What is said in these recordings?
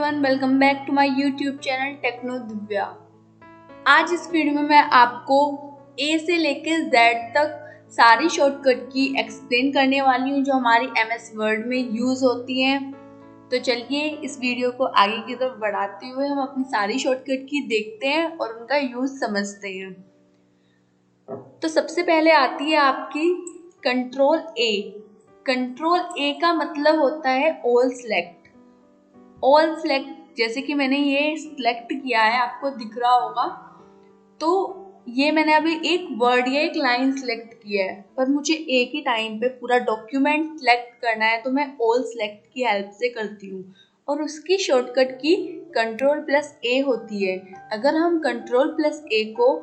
Everyone, welcome back to my YouTube channel techno Divya. आज इस video में मैं आपको ए से लेकर जेड तक सारी शॉर्टकट की एक्सप्लेन करने वाली हूँ जो हमारी एमएस वर्ड में यूज होती हैं। तो चलिए इस वीडियो को आगे की तरफ बढ़ाते हुए हम अपनी सारी शॉर्टकट की देखते हैं और उनका यूज समझते हैं। तो सबसे पहले आती है आपकी कंट्रोल ए। कंट्रोल ए का मतलब होता है ऑल सेलेक्ट। ऑल सेलेक्ट जैसे कि मैंने ये सिलेक्ट किया है, आपको दिख रहा होगा। तो ये मैंने अभी एक वर्ड या एक लाइन सिलेक्ट किया है, पर मुझे एक ही टाइम पे पूरा डॉक्यूमेंट सिलेक्ट करना है, तो मैं ऑल सेलेक्ट की हेल्प से करती हूँ और उसकी शॉर्टकट की कंट्रोल प्लस ए होती है। अगर हम कंट्रोल प्लस ए को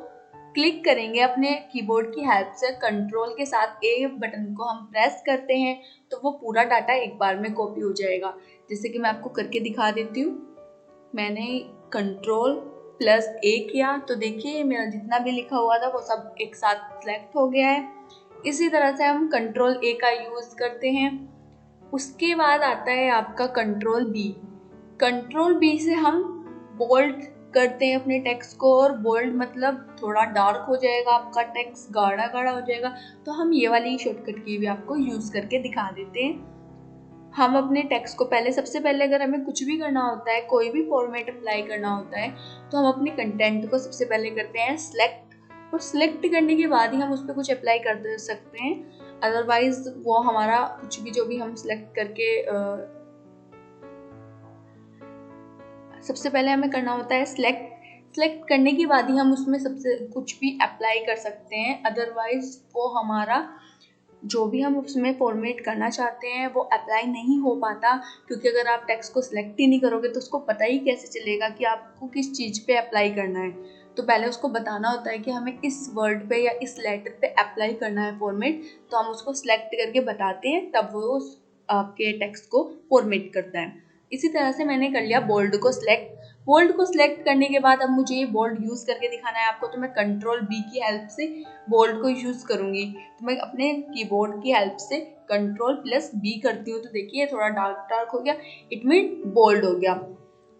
क्लिक करेंगे अपने कीबोर्ड की हेल्प से, कंट्रोल के साथ ए बटन को हम प्रेस करते हैं तो वो पूरा डाटा एक बार में कॉपी हो जाएगा। जैसे कि मैं आपको करके दिखा देती हूँ। मैंने कंट्रोल प्लस ए किया तो देखिए मेरा जितना भी लिखा हुआ था वो सब एक साथ सिलेक्ट हो गया है। इसी तरह से हम कंट्रोल ए का यूज करते हैं। उसके बाद आता है आपका कंट्रोल बी। कंट्रोल बी से हम बोल्ड करते हैं अपने टेक्स्ट को, और बोल्ड मतलब थोड़ा डार्क हो जाएगा, आपका टेक्स्ट गाढ़ा गाढ़ा हो जाएगा। तो हम ये वाली शॉर्टकट की भी आपको यूज करके दिखा देते हैं। हम अपने टेक्स्ट को सबसे पहले अगर हमें कुछ भी करना होता है, कोई भी फॉर्मेट अप्लाई करना होता है, तो हम अपने कंटेंट को सबसे पहले करते हैं सिलेक्ट, और सिलेक्ट करने के बाद ही हम उस पर कुछ अप्लाई कर सकते हैं। अदरवाइज वो हमारा कुछ भी जो भी हम सिलेक्ट करके सबसे पहले हमें करना होता है सिलेक्ट करने के बाद ही हम उसमें सबसे कुछ भी अप्लाई कर सकते हैं। अदरवाइज वो हमारा जो भी हम उसमें फॉर्मेट करना चाहते हैं वो अप्लाई नहीं हो पाता, क्योंकि अगर आप टेक्स्ट को सिलेक्ट ही नहीं करोगे तो उसको पता ही कैसे चलेगा कि आपको किस चीज़ पे अप्लाई करना है। तो पहले उसको बताना होता है कि हमें इस वर्ड पे या इस लेटर पे अप्लाई करना है फॉर्मेट, तो हम उसको सिलेक्ट करके बताते हैं, तब वो आपके टेक्स्ट को फॉर्मेट करता है। इसी तरह से मैंने कर लिया बोल्ड को सिलेक्ट। बोल्ड को सिलेक्ट करने के बाद अब मुझे ये बोल्ड यूज करके दिखाना है आपको, तो मैं कंट्रोल बी की हेल्प से बोल्ड को यूज करूंगी। तो मैं अपने कीबोर्ड की हेल्प से कंट्रोल प्लस बी करती हूँ, तो देखिए थोड़ा डार्क डार्क हो गया, इट मीन बोल्ड हो गया।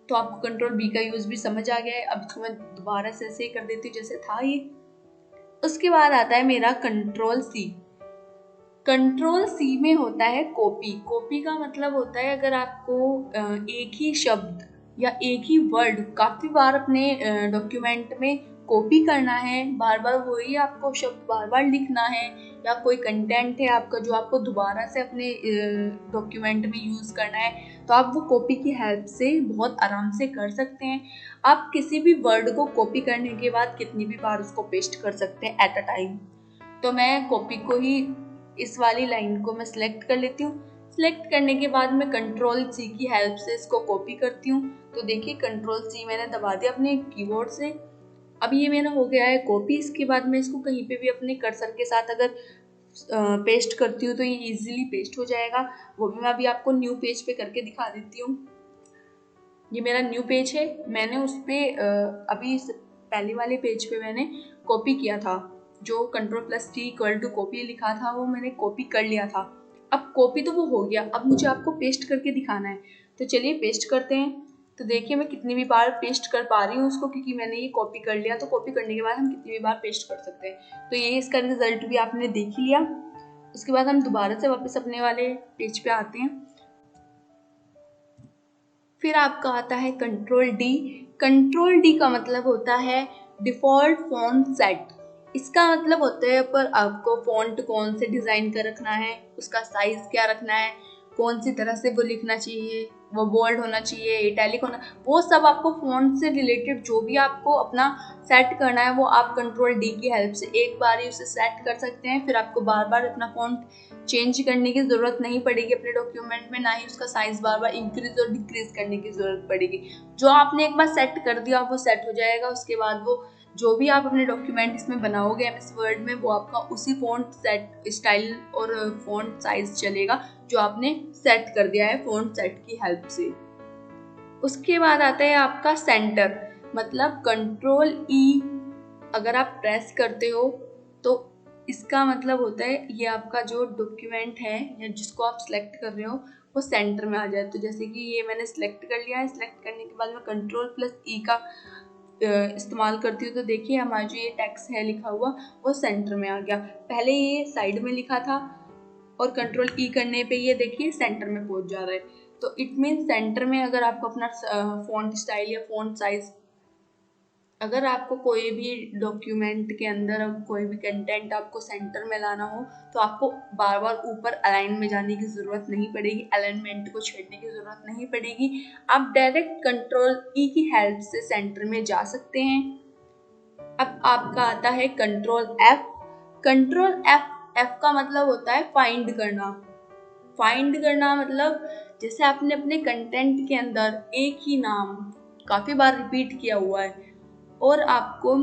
तो आपको कंट्रोल बी का यूज भी समझ आ गया है। अब इसको मैं दोबारा से ऐसे ही कर देती हूँ जैसे था ये। उसके बाद आता है मेरा कंट्रोल सी। कंट्रोल सी में होता है कॉपी। कॉपी का मतलब होता है अगर आपको एक ही शब्द या एक ही वर्ड काफी बार अपने डॉक्यूमेंट में कॉपी करना है, बार बार वही आपको शब्द बार बार लिखना है, या कोई कंटेंट है आपका जो आपको दोबारा से अपने डॉक्यूमेंट में यूज करना है, तो आप वो कॉपी की हेल्प से बहुत आराम से कर सकते हैं। आप किसी भी वर्ड को कॉपी करने के बाद कितनी भी बार उसको पेस्ट कर सकते हैं एट अ टाइम। तो मैं कॉपी को ही, इस वाली लाइन को मैं सिलेक्ट कर लेती हूँ। सिलेक्ट करने के बाद मैं कंट्रोल सी की हेल्प से इसको कॉपी करती हूँ। तो देखिए कंट्रोल सी मैंने दबा दिया अपने कीबोर्ड से। अब ये मेरा हो गया है कॉपी। इसके बाद मैं इसको कहीं पे भी अपने कर्सर के साथ अगर पेस्ट करती हूँ तो ये इजीली पेस्ट हो जाएगा। वो भी मैं अभी आपको न्यू पेज पे करके दिखा देती हूँ। ये मेरा न्यू पेज है। मैंने उस पर अभी पहले वाले पेज पे मैंने कॉपी किया था, जो control plus T equal to copy लिखा था वो मैंने कॉपी कर लिया था। अब कॉपी तो वो हो गया, अब मुझे आपको पेस्ट करके दिखाना है। तो चलिए पेस्ट करते हैं। तो देखिए मैं कितनी भी बार पेस्ट कर पा रही हूँ उसको, क्योंकि मैंने ये कॉपी कर लिया। तो कॉपी करने के बाद हम कितनी भी बार पेस्ट कर सकते हैं। तो ये इसका रिजल्ट भी आपने देख ही लिया। उसके बाद हम दोबारा से वापस अपने वाले पेज पे आते हैं। फिर आपका आता है कंट्रोल डी। कंट्रोल डी का मतलब होता है डिफॉल्ट फॉन्ट सेट। इसका मतलब होता है पर आपको फॉन्ट कौन से डिजाइन का रखना है, उसका साइज क्या रखना है, कौन सी तरह से वो लिखना चाहिए, वो बोल्ड होना चाहिए, इटैलिक होना, वो सब आपको फॉन्ट से रिलेटेड जो भी आपको अपना सेट करना है वो आप कंट्रोल डी की हेल्प से एक बार ही उसे सेट कर सकते हैं। फिर आपको बार बार अपना फॉन्ट चेंज करने की ज़रूरत नहीं पड़ेगी अपने डॉक्यूमेंट में, ना ही उसका साइज बार बार इंक्रीज और डिक्रीज करने की ज़रूरत पड़ेगी। जो आपने एक बार सेट कर दिया वो सेट हो जाएगा। उसके बाद वो जो भी आप अपने डॉक्यूमेंट इसमें बनाओगे एमएस वर्ड में, वो आपका उसी फॉन्ट सेट स्टाइल और फॉन्ट साइज चलेगा जो आपने सेट कर दिया है फॉन्ट सेट की हेल्प से। उसके बाद आता है आपका सेंटर, मतलब कंट्रोल ई अगर आप प्रेस करते हो तो इसका मतलब होता है ये आपका जो डॉक्यूमेंट है या जिसको आप सिलेक्ट कर रहे हो वो सेंटर में आ जाए। तो जैसे कि ये मैंने सिलेक्ट कर लिया है, सिलेक्ट करने के बाद मैं Ctrl+E का इस्तेमाल करती हूँ तो देखिए हमारा जो ये टेक्स्ट है लिखा हुआ वो सेंटर में आ गया। पहले ये साइड में लिखा था और Ctrl+E करने पे ये देखिए सेंटर में पहुंच जा रहा है। तो इट मीन सेंटर में अगर आपको अपना फॉन्ट स्टाइल या फॉन्ट साइज, अगर आपको कोई भी डॉक्यूमेंट के अंदर कोई भी कंटेंट आपको सेंटर में लाना हो तो आपको बार बार ऊपर अलाइन में जाने की ज़रूरत नहीं पड़ेगी, अलाइनमेंट को छेड़ने की ज़रूरत नहीं पड़ेगी। आप डायरेक्ट Ctrl+E की हेल्प से सेंटर में जा सकते हैं। अब आपका आता है Ctrl+F। Ctrl+F का मतलब होता है फाइंड करना। फाइंड करना मतलब जैसे आपने अपने कंटेंट के अंदर एक ही नाम काफ़ी बार रिपीट किया हुआ है और आपको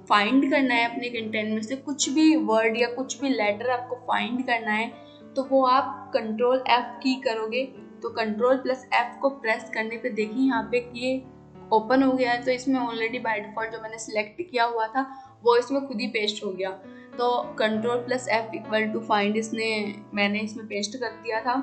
फाइंड करना है अपने कंटेंट में से कुछ भी वर्ड या कुछ भी लेटर आपको फाइंड करना है, तो वो आप Ctrl+F की करोगे। तो Ctrl+F को प्रेस करने पे देखिए यहाँ पे ये ओपन हो गया है। तो इसमें ऑलरेडी बाय डिफॉल्ट जो मैंने सिलेक्ट किया हुआ था वो इसमें खुद ही पेस्ट हो गया। तो Ctrl+F इक्वल टू फाइंड मैंने इसमें पेस्ट कर दिया था।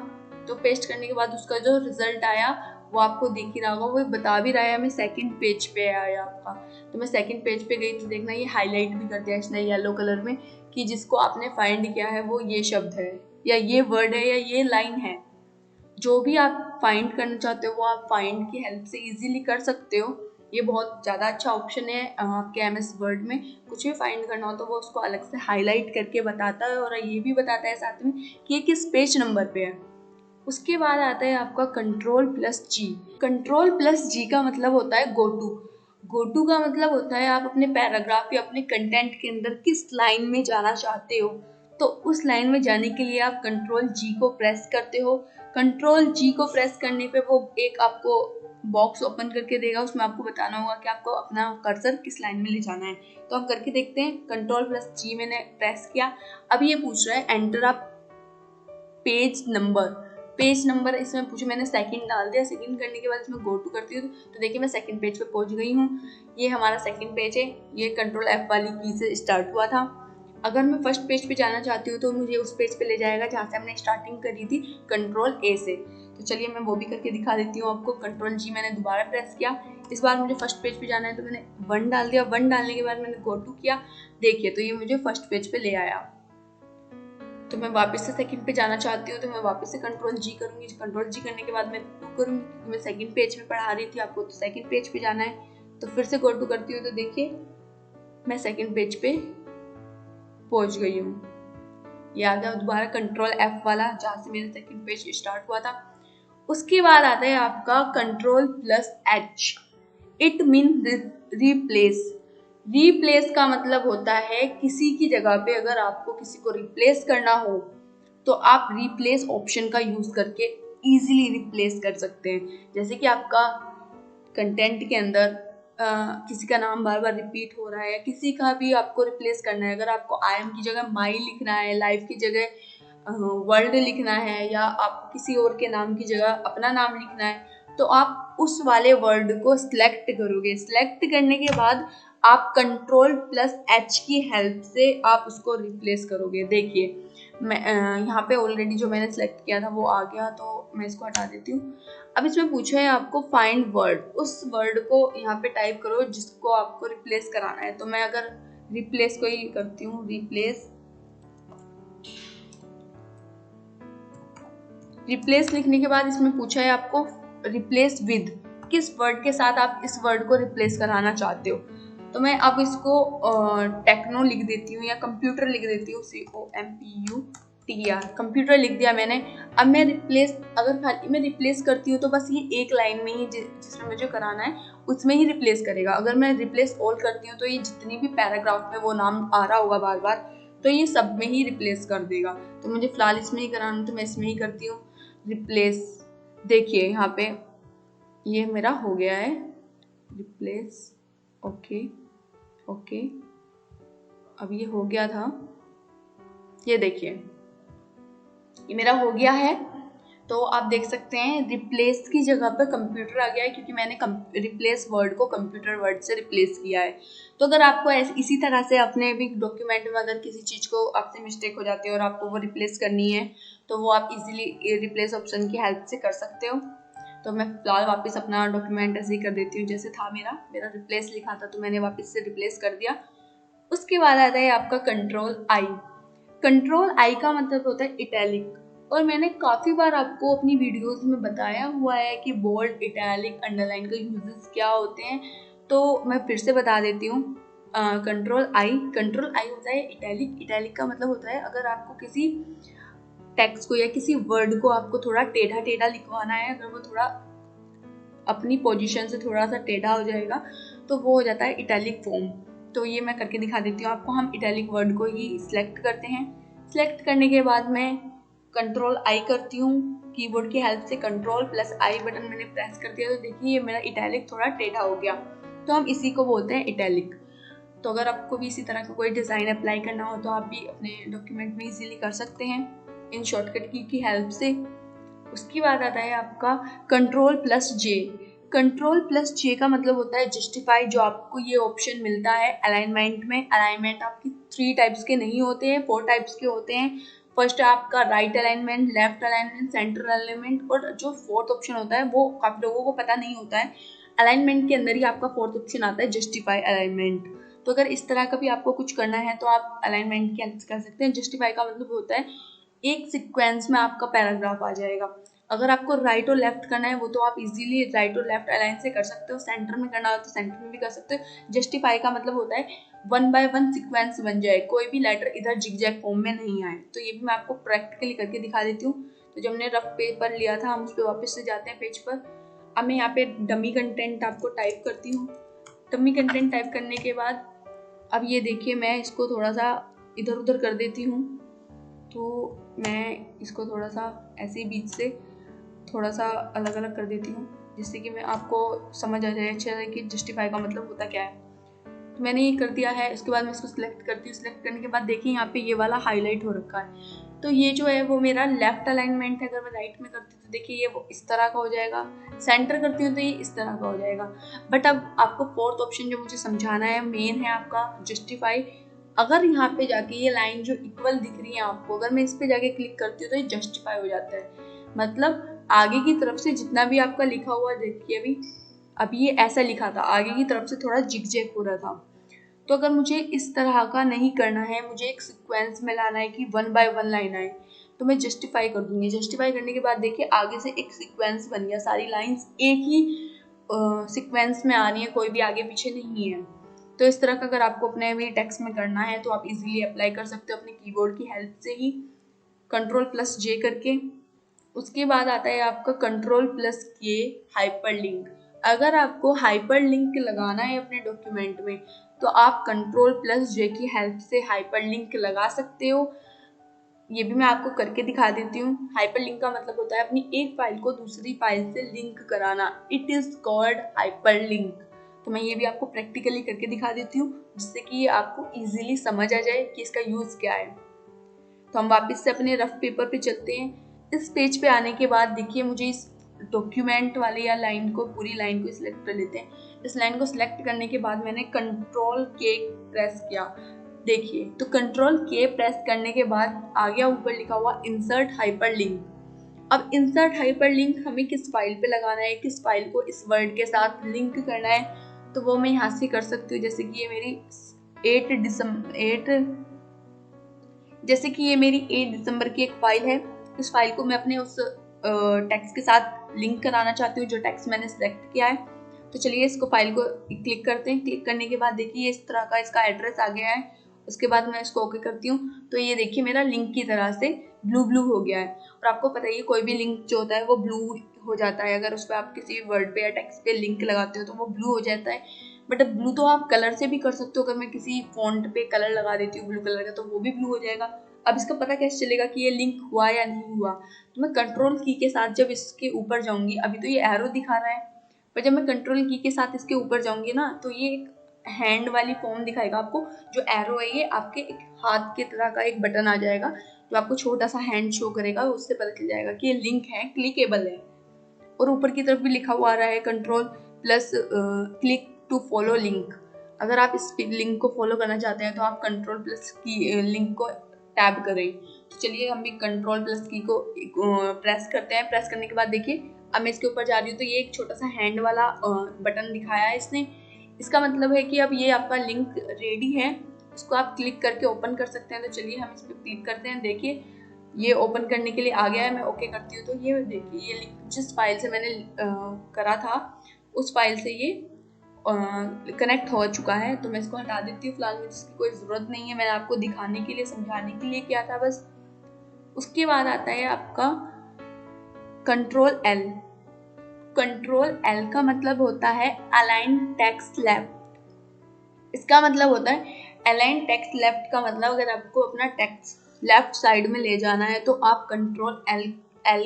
तो पेस्ट करने के बाद उसका जो रिजल्ट आया वो आपको दिख ही रहा होगा, वो बता भी रहा है हमें सेकंड पेज पे आया आपका। तो मैं सेकंड पेज पे गई तो देखना ये हाईलाइट भी कर दिया इसने येलो कलर में कि जिसको आपने फाइंड किया है वो ये शब्द है या ये वर्ड है या ये लाइन है। जो भी आप फाइंड करना चाहते हो वो आप फाइंड की हेल्प से इजीली कर सकते हो। ये बहुत ज़्यादा अच्छा ऑप्शन है आपके MS वर्ड में। कुछ भी फाइंड करना हो तो वो उसको अलग से हाईलाइट करके बताता है और ये भी बताता है साथ में कि ये किस पेज नंबर पे है। उसके बाद आता है आपका Ctrl+G। Ctrl+G का मतलब होता है गो टू। गो टू का मतलब होता है आप अपने पैराग्राफ या अपने कंटेंट के अंदर किस लाइन में जाना चाहते हो, तो उस लाइन में जाने के लिए आप Ctrl+G को प्रेस करते हो। Ctrl+G को प्रेस करने पे वो एक आपको बॉक्स ओपन करके देगा, उसमें आपको बताना होगा कि आपको अपना कर्सर किस लाइन में ले जाना है। तो हम करके देखते हैं। Ctrl+G मैंने प्रेस किया। अब ये पूछ रहा है एंटर आप पेज नंबर इसमें पूछे, मैंने सेकंड डाल दिया। सेकंड करने के बाद इसमें गो टू करती हूँ तो देखिए मैं सेकंड पेज पे पहुंच गई हूँ। ये हमारा सेकंड पेज है, ये Ctrl+F वाली की से स्टार्ट हुआ था। अगर मैं फर्स्ट पेज पे जाना चाहती हूँ तो मुझे उस पेज पे ले जाएगा जहाँ से हमने स्टार्टिंग करी थी Ctrl+A से। तो चलिए मैं वो भी करके दिखा देती हूँ आपको। Ctrl+G मैंने दोबारा प्रेस किया। इस बार मुझे फर्स्ट पेज पे जाना है तो मैंने 1 डाल दिया। 1 डालने के बाद मैंने गो टू किया। देखिए तो ये मुझे फर्स्ट पेज पे ले आया। तो मैं वापस से सेकंड पे जाना चाहती हूँ तो मैं वापस से Ctrl+G करूँगी। Ctrl+G करने के बाद मैं 2 करूँगी क्योंकि मैं सेकंड पेज पे पढ़ा रही थी आपको, तो सेकंड पेज पे जाना है। तो फिर से गो टू करती हूँ तो देखिए मैं सेकंड पेज पे पहुँच गई हूँ। ये आ गया दोबारा Ctrl+F वाला जहाँ से मेरा सेकंड पेज स्टार्ट हुआ था। उसके बाद आता है आपका Ctrl+H। It mean replace. Replace का मतलब होता है किसी की जगह पे अगर आपको किसी को रिप्लेस करना हो तो आप रिप्लेस ऑप्शन का यूज करके इजीली रिप्लेस कर सकते हैं। जैसे कि आपका कंटेंट के अंदर किसी का नाम बार बार रिपीट हो रहा है या किसी का भी आपको रिप्लेस करना है। अगर आपको I am की जगह माई लिखना है, लाइफ की जगह वर्ल्ड लिखना है या आपको किसी और के नाम की जगह अपना नाम लिखना है तो आप उस वाले वर्ड को सिलेक्ट करोगे। सिलेक्ट करने के बाद आप Ctrl+H की हेल्प से आप उसको रिप्लेस करोगे। देखिए मैं यहाँ पे ऑलरेडी जो मैंने सेलेक्ट किया था वो आ गया, तो मैं इसको हटा देती हूँ। अब इसमें पूछा है आपको फाइंड वर्ड। उस वर्ड को यहाँ पे टाइप करो जिसको आपको रिप्लेस कराना है। तो मैं अगर रिप्लेस को ही करती हूँ, रिप्लेस लिखने के बाद इसमें पूछा है आपको रिप्लेस विद, किस वर्ड के साथ आप इस वर्ड को रिप्लेस कराना चाहते हो। तो मैं अब इसको टेक्नो लिख देती हूँ या कंप्यूटर लिख देती हूँ, COMPUTER, कंप्यूटर लिख दिया मैंने। अब मैं अगर खाली मैं रिप्लेस करती हूँ तो बस ये एक लाइन में ही जिसमें मुझे कराना है उसमें ही रिप्लेस करेगा। अगर मैं रिप्लेस ऑल करती हूँ तो ये जितनी भी पैराग्राफ में वो नाम आ रहा होगा बार बार तो ये सब में ही रिप्लेस कर देगा। तो मुझे फिलहाल इसमें ही कराना है तो मैं इसमें ही करती हूँ रिप्लेस। देखिए यहाँ पे ये मेरा हो गया है रिप्लेस। ओके अब ये हो गया था, ये देखिए ये मेरा हो गया है। तो आप देख सकते हैं रिप्लेस की जगह पर कंप्यूटर आ गया है क्योंकि मैंने रिप्लेस वर्ड को कंप्यूटर वर्ड से रिप्लेस किया है। तो अगर आपको इसी तरह से अपने भी डॉक्यूमेंट में अगर किसी चीज़ को आपसे मिस्टेक हो जाती है और आपको वो रिप्लेस करनी है तो वो आप इजीली रिप्लेस ऑप्शन की हेल्प से कर सकते हो। तो मैं फिलहाल वापस अपना डॉक्यूमेंट ऐसे ही कर देती हूँ जैसे था मेरा रिप्लेस लिखा था तो मैंने वापस से रिप्लेस कर दिया। उसके बाद आता है आपका कंट्रोल आई। कंट्रोल आई का मतलब होता है इटैलिक, और मैंने काफ़ी बार आपको अपनी वीडियोस में बताया हुआ है कि बोल्ड, इटैलिक, अंडरलाइन का यूजेस क्या होते हैं, तो मैं फिर से बता देती हूँ। कंट्रोल आई होता है इटैलिक। इटैलिक का मतलब होता है अगर आपको किसी टेक्स्ट को या किसी वर्ड को आपको थोड़ा टेढ़ा टेढ़ा लिखवाना है, अगर वो थोड़ा अपनी पोजीशन से थोड़ा सा टेढ़ा हो जाएगा तो वो हो जाता है इटैलिक फॉर्म। तो ये मैं करके दिखा देती हूँ आपको। हम इटैलिक वर्ड को ही सिलेक्ट करते हैं। सिलेक्ट करने के बाद मैं कंट्रोल आई करती हूँ कीबोर्ड की हेल्प से। कंट्रोल प्लस आई बटन मैंने प्रेस कर दिया तो देखिए ये मेरा इटैलिक थोड़ा टेढ़ा हो गया, तो हम इसी को बोलते हैं इटैलिक। तो अगर आपको भी इसी तरह का कोई डिज़ाइन अप्लाई करना हो तो आप भी अपने डॉक्यूमेंट में इजीली कर सकते हैं इन शॉर्टकट की हेल्प से। उसके बाद आता है आपका कंट्रोल प्लस जे। कंट्रोल प्लस जे का मतलब होता है जस्टिफाई। जो आपको ये ऑप्शन मिलता है अलाइनमेंट में, अलाइनमेंट आपकी 3 टाइप्स के नहीं होते हैं, 4 टाइप्स के होते हैं। फर्स्ट आपका right alignment, left alignment, centre alignment, और जो फोर्थ ऑप्शन होता है वो काफी लोगों को पता नहीं होता है। अलाइनमेंट के अंदर ही आपका फोर्थ ऑप्शन आता है जस्टिफाई अलाइनमेंट। तो अगर इस तरह का भी आपको कुछ करना है तो आप अलाइनमेंट की हेल्प से कर सकते हैं। जस्टिफाई का मतलब होता है एक सीक्वेंस में आपका पैराग्राफ आ जाएगा। अगर आपको राइट और लेफ्ट करना है वो तो आप इजीली राइट और लेफ्ट अलाइन से कर सकते हो। सेंटर में करना हो तो सेंटर में भी कर सकते हो। जस्टिफाई का मतलब होता है 1 by 1 सीक्वेंस बन जाए, कोई भी लेटर इधर जिगजैग फॉर्म में नहीं आए। तो ये भी मैं आपको प्रैक्टिकली करके दिखा देती हूँ। तो जब हमने रफ पेपर लिया था हम उस पर वापस से जाते हैं पेज पर। अब मैं यहाँ पे डमी कंटेंट आपको टाइप करती हूँ। डमी कंटेंट टाइप करने के बाद अब ये देखिए मैं इसको थोड़ा सा इधर उधर कर देती हूँ। तो मैं इसको थोड़ा सा ऐसे ही बीच से थोड़ा सा अलग अलग कर देती हूँ जिससे कि मैं आपको समझ आ जाए अच्छे से कि जस्टिफाई का मतलब होता क्या है। तो मैंने ये कर दिया है। इसके बाद मैं इसको सिलेक्ट करती हूँ। सिलेक्ट करने के बाद देखिए यहाँ पे ये वाला हाईलाइट हो रखा है। तो ये जो है वो मेरा लेफ्ट अलाइनमेंट है। अगर मैं राइट में करती हूँ तो देखिए ये वो इस तरह का हो जाएगा। सेंटर करती हूँ तो ये इस तरह का हो जाएगा। बट अब आपको फोर्थ ऑप्शन जो मुझे समझाना है मेन है आपका जस्टिफाई। अगर यहाँ पे जाके ये लाइन जो इक्वल दिख रही है आपको, अगर मैं इस पे जाके क्लिक करती हूँ तो ये जस्टिफाई हो जाता है। मतलब आगे की तरफ से जितना भी आपका लिखा हुआ देखिए अभी ये ऐसा लिखा था, आगे की तरफ से थोड़ा जिगजैग हो रहा था। तो अगर मुझे इस तरह का नहीं करना है, मुझे एक सीक्वेंस में लाना है कि 1 by 1 लाइन आए, तो मैं जस्टिफाई कर दूंगी। जस्टिफाई करने के बाद देखिए आगे से एक सीक्वेंस बन गया, सारी लाइंस एक ही सीक्वेंस में आ रही है, कोई भी आगे पीछे नहीं है। तो इस तरह का अगर आपको अपने भी टेक्स्ट में करना है तो आप इजीली अप्लाई कर सकते हो अपने कीबोर्ड की हेल्प से ही, कंट्रोल प्लस जे करके। उसके बाद आता है आपका कंट्रोल प्लस के हाइपरलिंक। अगर आपको हाइपरलिंक लगाना है अपने डॉक्यूमेंट में तो आप कंट्रोल प्लस जे की हेल्प से हाइपरलिंक लगा सकते हो। ये भी मैं आपको करके दिखा देती हूँ। हाइपरलिंक का मतलब होता है अपनी एक फाइल को दूसरी फाइल से लिंक कराना। It is called hyperlink. तो मैं ये भी आपको प्रैक्टिकली करके दिखा देती हूँ जिससे कि ये आपको इजीली समझ आ जाए कि इसका यूज क्या है। तो हम वापस से अपने रफ पेपर पे चलते हैं। इस पेज पे आने के बाद देखिए मुझे इस डॉक्यूमेंट वाले या लाइन को, पूरी लाइन को सिलेक्ट कर लेते हैं। इस लाइन को सिलेक्ट करने के बाद मैंने कंट्रोल के प्रेस किया। देखिए तो कंट्रोल के प्रेस करने के बाद आ गया ऊपर लिखा हुआ इंसर्ट हाइपरलिंक। अब इंसर्ट हाइपरलिंक हमें किस फाइल पे लगाना है, किस फाइल को इस वर्ड के साथ लिंक करना है, तो वो मैं यहाँ से कर सकती हूँ। जैसे कि ये मेरी 8 दिसंबर की एक फाइल है। इस फाइल को मैं अपने उस टेक्स्ट के साथ लिंक कराना चाहती हूँ जो टेक्स्ट मैंने सिलेक्ट किया है। तो चलिए इसको फाइल को क्लिक करते हैं। क्लिक करने के बाद देखिए इस तरह का इसका एड्रेस आ गया है। उसके बाद मैं इसको ओके करती हूँ तो ये देखिए मेरा लिंक की तरह से ब्लू हो गया है। और आपको पता ही है कोई भी लिंक जो होता है वो ब्लू हो जाता है। अगर उस पर आप किसी वर्ड पे या टेक्स्ट पे लिंक लगाते हो तो वो ब्लू हो जाता है। बट अब ब्लू तो आप कलर से भी कर सकते हो। अगर मैं किसी फॉन्ट पे कलर लगा देती हूँ ब्लू कलर का तो वो भी ब्लू हो जाएगा। अब इसका पता कैसे चलेगा कि ये लिंक हुआ या नहीं हुआ, तो मैं कंट्रोल की के साथ जब इसके ऊपर जाऊंगी, अभी तो ये एरो दिखा रहा है, पर जब मैं कंट्रोल की के साथ इसके ऊपर जाऊंगी ना तो ये एक हैंड वाली फॉर्म दिखाएगा आपको। जो एरो है ये आपके एक हाथ के तरह का एक बटन आ जाएगा जो आपको छोटा सा हैंड शो करेगा। उससे पता चल जाएगा कि ये लिंक है, क्लिकेबल है। और ऊपर की तरफ भी लिखा हुआ आ रहा है control plus click to follow link. अगर आप इस लिंक को फॉलो करना चाहते हैं तो आप कंट्रोल प्लस की लिंक को टैब करें। तो चलिए हम भी कंट्रोल प्लस की को प्रेस करते हैं। प्रेस करने के बाद देखिए अब मैं इसके ऊपर जा रही हूँ, तो ये एक छोटा सा हैंड वाला बटन दिखाया है इसने। इसका मतलब है कि अब ये आपका लिंक रेडी है, इसको आप क्लिक करके ओपन कर सकते हैं। तो चलिए हम इस पर क्लिक करते हैं। देखिए ये ओपन करने के लिए आ गया है, मैं ओके करती हूँ। तो ये देखिए ये लिंक जिस फाइल से मैंने करा था उस फाइल से ये कनेक्ट हो चुका है। तो मैं इसको हटा देती हूँ, फिलहाल मुझे इसकी कोई ज़रूरत नहीं है, मैंने आपको दिखाने के लिए समझाने के लिए किया था बस। उसके बाद आता है आपका कंट्रोल एल। कंट्रोल एल का मतलब होता है अलाइन टेक्स्ट लेफ्ट। इसका मतलब होता है अलाइन टेक्स्ट लेफ्ट का मतलब अगर आपको अपना टेक्स्ट लेफ्ट साइड में ले जाना है तो आप कंट्रोल एल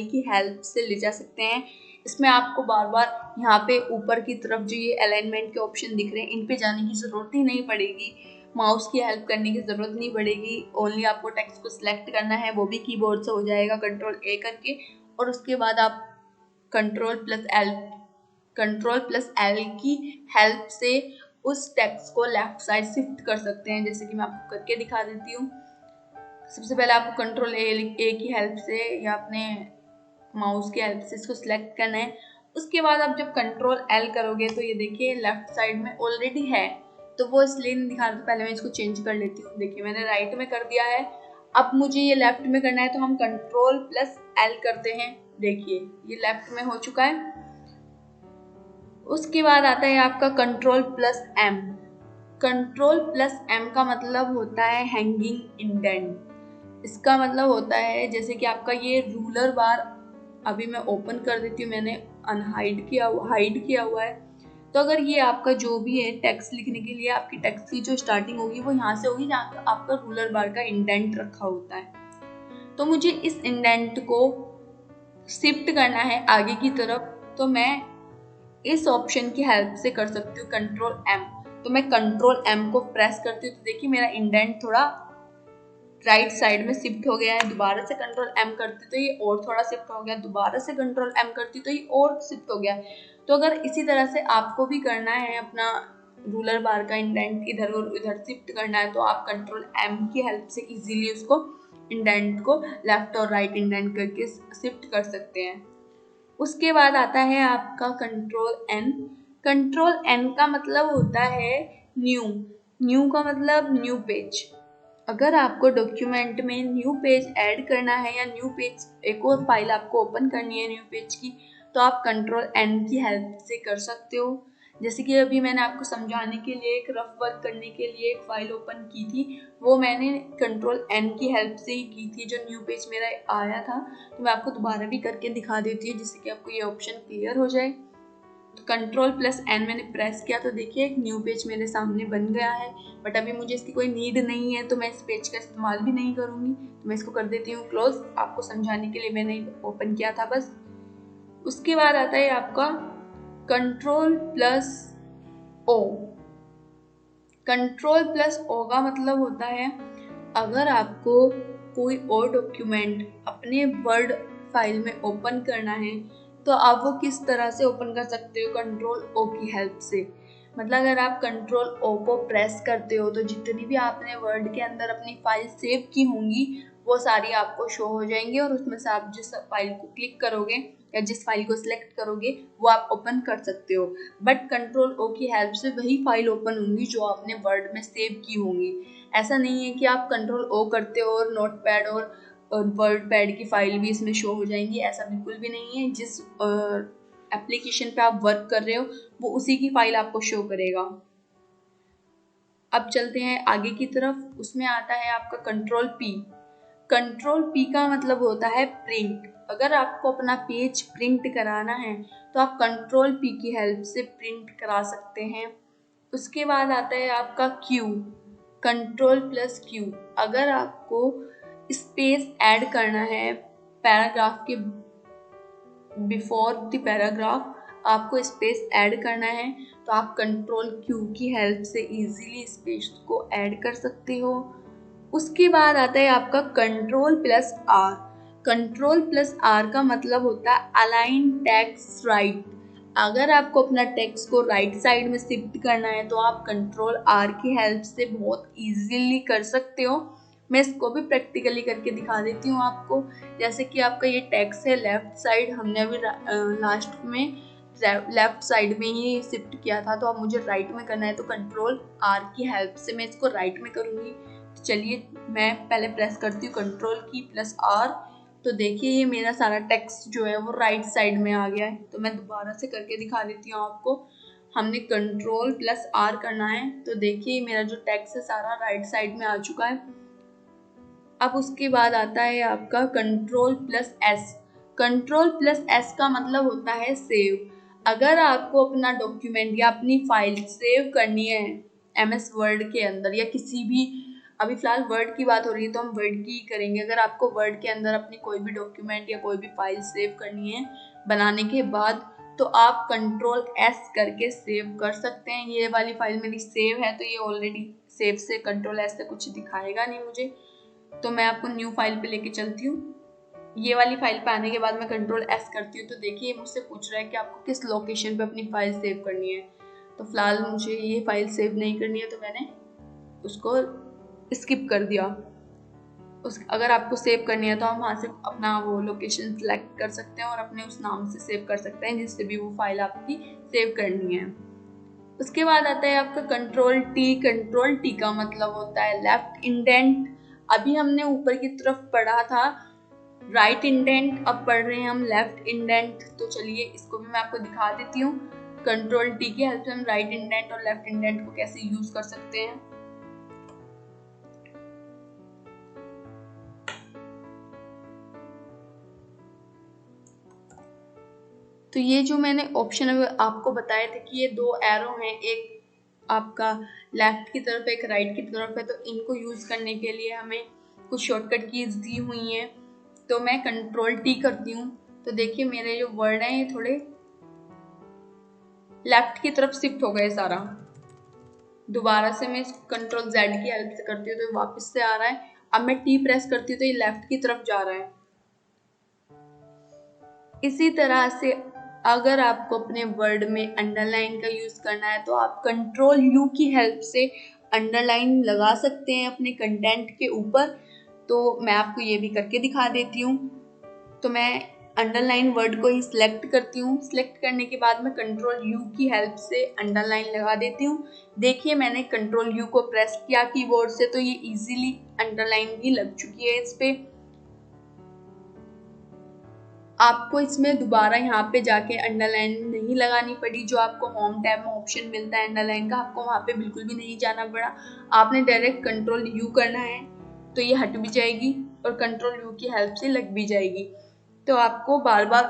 की हेल्प से ले जा सकते हैं। इसमें आपको बार बार यहाँ पे ऊपर की तरफ जो ये अलाइनमेंट के ऑप्शन दिख रहे हैं इन पे जाने की ज़रूरत ही नहीं पड़ेगी, माउस की हेल्प करने की ज़रूरत नहीं पड़ेगी। ओनली आपको टेक्स्ट को सिलेक्ट करना है, वो भी कीबोर्ड से हो जाएगा कंट्रोल ए करके, और उसके बाद आप कंट्रोल प्लस एल की हेल्प से उस टेक्स्ट को लेफ्ट साइड शिफ्ट कर सकते हैं। जैसे कि मैं आपको करके दिखा देती हूँ। सबसे पहले आपको कंट्रोल ए की हेल्प से या अपने माउस की हेल्प से इसको सिलेक्ट करना है। उसके बाद आप जब कंट्रोल एल करोगे तो ये देखिए लेफ्ट साइड में ऑलरेडी है, तो वो इसलिए नहीं दिखा रहा। पहले मैं इसको चेंज कर लेती हूँ। देखिए मैंने राइट में कर दिया है, अब मुझे ये लेफ्ट में करना है, तो हम कंट्रोल प्लस एल करते हैं। देखिए ये लेफ्ट में हो चुका है। उसके बाद आता है आपका control plus M. Control plus M का मतलब होता है हैंगिंग इंडेंट। इसका मतलब होता है जैसे कि आपका ये रूलर बार अभी मैं ओपन कर देती हूँ, मैंने हाइड किया हुआ है। तो अगर ये आपका जो भी है टेक्स्ट लिखने के लिए आपकी टेक्स्ट की जो स्टार्टिंग होगी वो यहाँ से होगी जहाँ आपका रूलर बार का इंडेंट रखा होता है। तो मुझे इस इंडेंट को शिफ्ट करना है आगे की तरफ, तो मैं इस ऑप्शन की हेल्प से कर सकती हूँ कंट्रोल एम। तो मैं कंट्रोल एम को प्रेस करती हूँ तो देखिए मेरा इंडेंट थोड़ा राइट साइड में शिफ्ट हो गया है। दोबारा से कंट्रोल एम करती तो ये और थोड़ा शिफ्ट हो गया, दोबारा से कंट्रोल एम करती तो ये और शिफ्ट हो गया। तो अगर इसी तरह से आपको भी करना है, अपना रूलर बार का इंडेंट इधर और उधर शिफ्ट करना है, तो आप कंट्रोल एम की हेल्प से इजीली उसको इंडेंट को लेफ्ट और राइट इंडेंट करके शिफ्ट कर सकते हैं। उसके बाद आता है आपका कंट्रोल एन। कंट्रोल एन का मतलब होता है न्यू। न्यू का मतलब न्यू पेज। अगर आपको डॉक्यूमेंट में न्यू पेज ऐड करना है या न्यू पेज एक और फाइल आपको ओपन करनी है न्यू पेज की, तो आप कंट्रोल एन की हेल्प से कर सकते हो। जैसे कि अभी मैंने आपको समझाने के लिए एक रफ वर्क करने के लिए एक फाइल ओपन की थी, वो मैंने कंट्रोल एन की हेल्प से ही की थी, जो न्यू पेज मेरा आया था। तो मैं आपको दोबारा भी करके दिखा देती हूँ जिससे कि आपको ये ऑप्शन क्लियर हो जाए। तो कंट्रोल प्लस एन मैंने प्रेस किया तो देखिए एक न्यू पेज मेरे सामने बन गया है, बट अभी मुझे इसकी कोई नीड नहीं है तो मैं इस पेज का इस्तेमाल भी नहीं करूँगी। तो मैं इसको कर देती हूँ क्लोज, आपको समझाने के लिए मैंने ओपन किया था बस। उसके बाद आता है आपका control plus O. Control plus O का मतलब होता है अगर आपको कोई और डॉक्यूमेंट अपने वर्ड फाइल में ओपन करना है तो आप वो किस तरह से ओपन कर सकते हो, कंट्रोल ओ की हेल्प से। मतलब अगर आप कंट्रोल ओ को प्रेस करते हो तो जितनी भी आपने वर्ड के अंदर अपनी फाइल सेव की होंगी वो सारी आपको शो हो जाएंगी, और उसमें से आप जिस फाइल को क्लिक करोगे या जिस फाइल को सिलेक्ट करोगे वो आप ओपन कर सकते हो। बट कंट्रोल ओ की हेल्प से वही फाइल ओपन होंगी जो आपने वर्ड में सेव की होंगी। ऐसा नहीं है कि आप कंट्रोल ओ करते हो और नोट पैड और वर्ड पैड की फाइल भी इसमें शो हो जाएंगी, ऐसा बिल्कुल भी नहीं है। जिस एप्लीकेशन पे आप वर्क कर रहे हो वो उसी की फाइल आपको शो करेगा। अब चलते हैं आगे की तरफ। उसमें आता है आपका कंट्रोल पी। कंट्रोल पी का मतलब होता है प्रिंट। अगर आपको अपना पेज प्रिंट कराना है तो आप कंट्रोल पी की हेल्प से प्रिंट करा सकते हैं। उसके बाद आता है आपका क्यू। Control plus Q. अगर आपको स्पेस ऐड करना है पैराग्राफ के बिफोर द पैराग्राफ, आपको स्पेस ऐड करना है तो आप कंट्रोल क्यू की हेल्प से इजीली स्पेस को ऐड कर सकते हो। उसके बाद आता है आपका control plus R. Control plus R का मतलब होता है अलाइन टेक्स्ट राइट। अगर आपको अपना टेक्स्ट को राइट साइड में शिफ्ट करना है तो आप कंट्रोल आर की हेल्प से बहुत इजीली कर सकते हो। मैं इसको भी प्रैक्टिकली करके दिखा देती हूँ आपको। जैसे कि आपका ये टेक्स्ट है लेफ्ट साइड, हमने अभी लास्ट में लेफ्ट साइड में ही शिफ्ट किया था, तो अब मुझे राइट में करना है, तो कंट्रोल आर की हेल्प से मैं इसको राइट में करूँगी। तो चलिए मैं पहले प्रेस करती हूँ कंट्रोल की प्लस आर, तो देखिए ये मेरा सारा टेक्स्ट जो है वो राइट साइड में आ गया है। तो मैं दोबारा से करके दिखा देती हूँ आपको। हमने कंट्रोल प्लस आर करना है, तो देखिए मेरा जो टेक्स्ट है सारा राइट साइड में आ चुका है। अब उसके बाद आता है आपका control plus S. Control plus S का मतलब होता है सेव। अगर आपको अपना डॉक्यूमेंट या अपनी फाइल सेव करनी है MS वर्ड के अंदर या किसी भी, अभी फिलहाल वर्ड की बात हो रही है तो हम वर्ड की ही करेंगे। अगर आपको वर्ड के अंदर अपनी कोई भी डॉक्यूमेंट या कोई भी फाइल सेव करनी है बनाने के बाद, तो आप कंट्रोल S करके सेव कर सकते हैं। ये वाली फाइल मेरी सेव है, तो ये ऑलरेडी सेव से कंट्रोल S से कुछ दिखाएगा नहीं मुझे, तो मैं आपको न्यू फाइल पे लेके चलती हूँ। ये वाली फाइल पे आने के बाद मैं कंट्रोल S करती हूँ, तो देखिए मुझसे पूछ रहा है कि आपको किस लोकेशन पे अपनी फाइल सेव करनी है। तो फिलहाल मुझे ये फाइल सेव नहीं करनी है, तो मैंने उसको स्किप कर दिया। अगर आपको सेव करनी है तो हम वहाँ से अपना वो लोकेशन सिलेक्ट कर सकते हैं और अपने उस नाम से सेव कर सकते हैं जिससे भी वो फाइल आपकी सेव करनी है। उसके बाद आता है आपका कंट्रोल टी। कंट्रोल टी का मतलब होता है लेफ्ट इंडेंट। अभी हमने ऊपर की तरफ पढ़ा था राइट इंडेंट, अब पढ़ रहे हैं हम लेफ्ट इंडेंट। तो चलिए इसको भी मैं आपको दिखा देती हूँ। कंट्रोल टी की हेल्प से हम राइट इंडेंट और लेफ्ट इंडेंट को कैसे यूज कर सकते हैं। तो ये जो मैंने ऑप्शन आपको बताए थे कि ये दो एरो हैं, एक आपका लेफ्ट की तरफ एक राइट की तरफ है, तो इनको यूज करने के लिए हमें कुछ शॉर्टकट कीज दी हुई हैं। तो मैं कंट्रोल टी करती हूँ, तो देखिए मेरे जो वर्ड हैं ये थोड़े लेफ्ट की तरफ शिफ्ट हो गए सारा। दोबारा से मैं कंट्रोल जेड की हेल्प से करती हूँ तो वापस से आ रहा है। अब मैं टी प्रेस करती हूँ तो ये लेफ्ट की तरफ जा रहा है। इसी तरह से अगर आपको अपने वर्ड में अंडरलाइन का यूज करना है तो आप कंट्रोल यू की हेल्प से अंडरलाइन लगा सकते हैं अपने कंटेंट के ऊपर। तो मैं आपको ये भी करके दिखा देती हूँ। तो मैं अंडरलाइन वर्ड को ही सिलेक्ट करती हूँ। सिलेक्ट करने के बाद मैं कंट्रोल यू की हेल्प से अंडरलाइन लगा देती हूँ। देखिए मैंने कंट्रोल यू को प्रेस किया कीबोर्ड से, तो ये इजीली अंडरलाइन भी लग चुकी है इस पे। आपको इसमें दोबारा यहाँ पे जाके अंडरलाइन नहीं लगानी पड़ी। जो आपको होम टैब में ऑप्शन मिलता है अंडरलाइन का, आपको वहाँ पे बिल्कुल भी नहीं जाना पड़ा। आपने डायरेक्ट कंट्रोल यू करना है तो ये हट भी जाएगी और कंट्रोल यू की हेल्प से लग भी जाएगी। तो आपको बार बार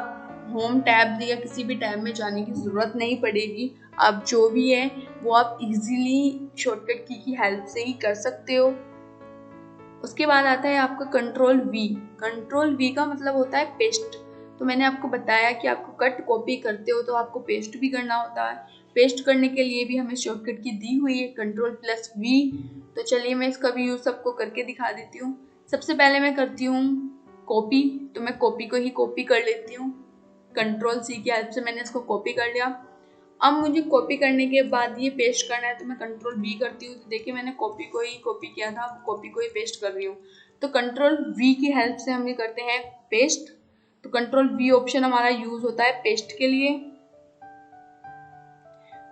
होम टैब या किसी भी टैब में जाने की ज़रूरत नहीं पड़ेगी। आप जो भी है वो आप इजीली शॉर्टकट की हेल्प से ही कर सकते हो। उसके बाद आता है आपका कंट्रोल वी। कंट्रोल वी का मतलब होता है पेस्ट। तो मैंने आपको बताया कि आपको कट कॉपी करते हो तो आपको पेस्ट भी करना होता है। पेस्ट करने के लिए भी हमें शॉर्टकट की दी हुई है कंट्रोल प्लस वी। तो चलिए मैं इसका भी यूज सबको करके दिखा देती हूँ। सबसे पहले मैं करती हूँ कॉपी, तो मैं कॉपी को ही कॉपी कर लेती हूँ। कंट्रोल सी की हेल्प से मैंने इसको कॉपी कर लिया। अब मुझे कॉपी करने के बाद ये पेस्ट करना है तो मैं कंट्रोल वी करती हूँ। तो देखिए मैंने कॉपी को ही कॉपी किया था, कॉपी को ही पेस्ट कर रही हूँ। तो कंट्रोल वी की हेल्प से हम ये करते हैं पेस्ट। तो कंट्रोल वी ऑप्शन हमारा यूज होता है पेस्ट के लिए।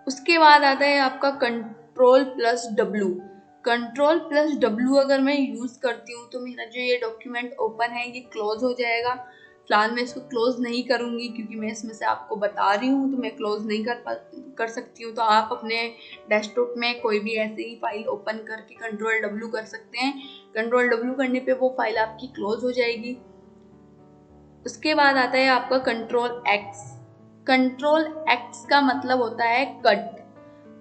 उसके बाद आता है आपका control plus W. Control plus W अगर मैं यूज करती हूँ तो मेरा जो ये डॉक्यूमेंट ओपन है ये क्लोज हो जाएगा। फिलहाल मैं इसको क्लोज नहीं करूंगी क्योंकि मैं इसमें से आपको बता रही हूँ, तो मैं क्लोज नहीं कर सकती हूँ। तो आप अपने डेस्कटॉप में कोई भी ऐसे ही फाइल ओपन करके कंट्रोल डब्ल्यू कर सकते हैं। कंट्रोल डब्ल्यू करने पे वो फाइल आपकी क्लोज हो जाएगी। उसके बाद आता है आपका कंट्रोल एक्स। कंट्रोल एक्स का मतलब होता है कट।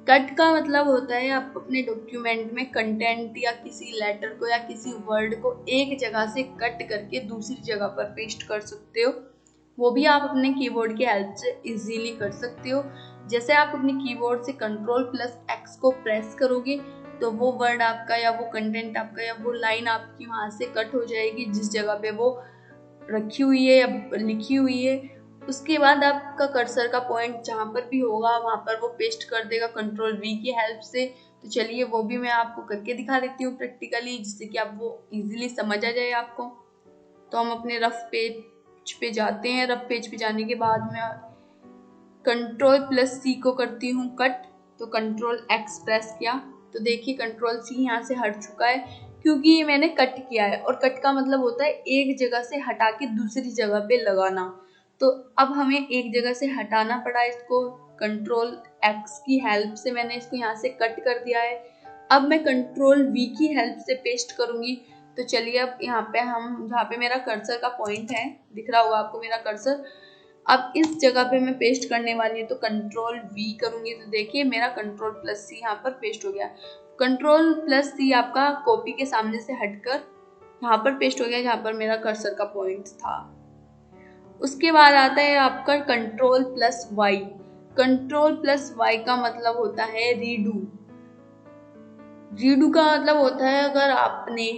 कट का मतलब होता है आप अपने डॉक्यूमेंट में कंटेंट या किसी लेटर को या किसी वर्ड को एक जगह से कट करके दूसरी जगह पर पेस्ट कर सकते हो। वो भी आप अपने कीबोर्ड की हेल्प से इजीली कर सकते हो। जैसे आप अपने कीबोर्ड से कंट्रोल प्लस एक्स को प्रेस करोगे तो वो वर्ड आपका या वो कंटेंट आपका या वो लाइन आपकी वहां से कट हो जाएगी जिस जगह पे वो रखी हुई है या लिखी हुई है। उसके बाद आपका कर्सर का पॉइंट जहाँ पर भी होगा वहाँ पर वो पेस्ट कर देगा कंट्रोल V की हेल्प से। तो चलिए वो भी मैं आपको करके दिखा देती हूँ प्रैक्टिकली, जिससे कि आप वो इजीली समझ आ जाए आपको। तो हम अपने रफ पेज पे जाते हैं। रफ पेज पे जाने के बाद मैं Ctrl+C को करती हूँ कट। तो Ctrl+X प्रेस किया तो देखिए Ctrl+C यहाँ से हट चुका है, क्योंकि ये मैंने कट किया है। और कट का मतलब होता है एक जगह से हटा के दूसरी जगह पे लगाना। तो अब हमें एक जगह से हटाना पड़ा इसको। Ctrl+X की हेल्प से मैंने इसको यहाँ से कट कर दिया है। अब मैं Ctrl+V की हेल्प से पेस्ट करूंगी। तो चलिए अब यहाँ पे हम, जहाँ पे मेरा कर्सर का पॉइंट है, दिख रहा होगा आपको मेरा कर्सर, अब इस जगह पे मैं पेस्ट करने वाली हूँ। तो Ctrl+V करूंगी तो देखिए मेरा Ctrl+C यहाँ पर पेस्ट हो गया। Ctrl+C आपका कॉपी के सामने से हटकर यहाँ पर पेस्ट हो गया, जहाँ पर मेरा कर्सर का पॉइंट था। उसके बाद आता है आपका Ctrl+Y। Ctrl+Y का मतलब होता है रीडू। रीडू का मतलब होता है अगर आपने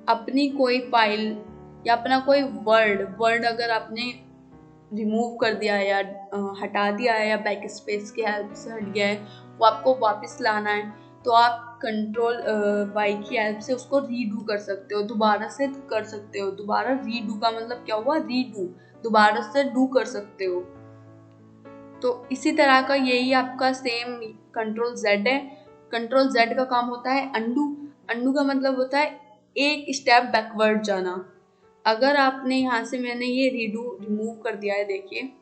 अपनी कोई फाइल या अपना कोई वर्ड अगर आपने रिमूव कर दिया है या हटा दिया है या बैक स्पेस की हेल्प से हट गया है, वो आपको वापस लाना है, तो आप Ctrl+Y की हेल्प से उसको रीडू कर सकते हो, दोबारा से कर सकते हो। दोबारा रीडू का मतलब क्या हुआ, रीडू, दोबारा से डू कर सकते हो। तो इसी तरह का यही आपका सेम Ctrl+Z है। Ctrl+Z का काम होता है अंडू। अंडू का मतलब होता है एक स्टेप बैकवर्ड जाना। अगर आपने यहाँ से, मैंने ये रीडू रिमूव कर दिया है, देखिए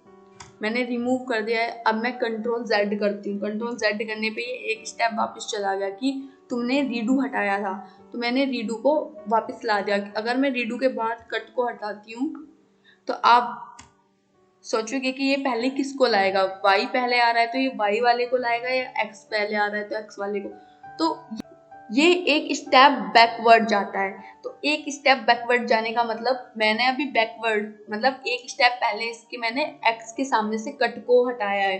मैंने रिमूव कर दिया है। अब मैं Ctrl+Z करती हूँ। Ctrl+Z करने पे ये एक स्टेप वापस चला गया कि तुमने रीडू हटाया था, तो मैंने रीडू को वापस ला दिया। अगर मैं रीडू के बाद कट को हटाती हूँ तो आप सोचोगे कि ये पहले किसको लाएगा, Y पहले आ रहा है तो ये Y वाले को लाएगा, या X पहले आ रहा है तो X वाले को। तो ये एक स्टेप बैकवर्ड जाता है। तो एक स्टेप बैकवर्ड जाने का मतलब, मैंने अभी बैकवर्ड मतलब एक स्टेप पहले इसके मैंने X के सामने से कट को हटाया है,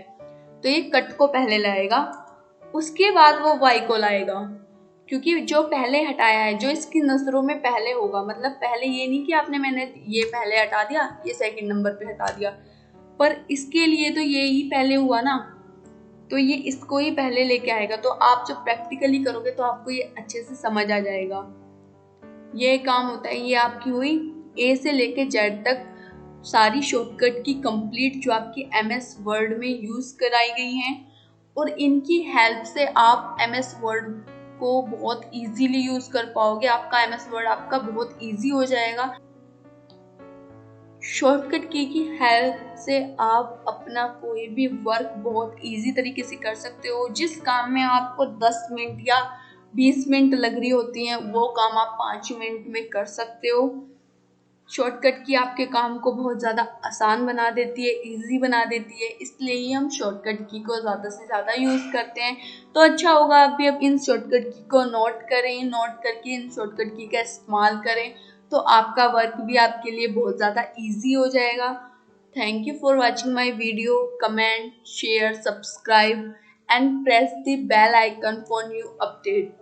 तो ये कट को पहले लाएगा, उसके बाद वो Y को लाएगा। क्योंकि जो पहले हटाया है, जो इसकी नजरों में पहले होगा, मतलब पहले ये नहीं कि मैंने ये पहले हटा दिया, ये सेकंड नंबर पे हटा दिया, पर इसके लिए तो ये ही पहले हुआ ना, तो ये इसको ही पहले लेके आएगा। तो आप जब प्रैक्टिकली करोगे तो आपको ये अच्छे से समझ आ जाएगा। ये काम होता है, ये आपकी हुई A से लेके Z तक सारी शॉर्टकट की कंप्लीट, जो आपकी MS वर्ड में यूज कराई गई हैं, और इनकी हेल्प से आप MS वर्ड को बहुत इजीली यूज कर पाओगे। आपका MS वर्ड आपका बहुत इजी हो जाएगा। शॉर्टकट की हेल्प से आप अपना कोई भी वर्क बहुत इजी तरीके से कर सकते हो। जिस काम में आपको 10 मिनट या 20 मिनट लग रही होती हैं, वो काम आप 5 मिनट में कर सकते हो। शॉर्टकट की आपके काम को बहुत ज़्यादा आसान बना देती है, इजी बना देती है, इसलिए ही हम शॉर्टकट की को ज़्यादा से ज़्यादा यूज़ करते हैं। तो अच्छा होगा आप भी अब इन शॉर्टकट की को नोट करें, नोट करके इन शॉर्टकट की का इस्तेमाल करें, तो आपका वर्क भी आपके लिए बहुत ज़्यादा इजी हो जाएगा। Thank you for watching my video. Comment, share, subscribe and press the bell icon for new update.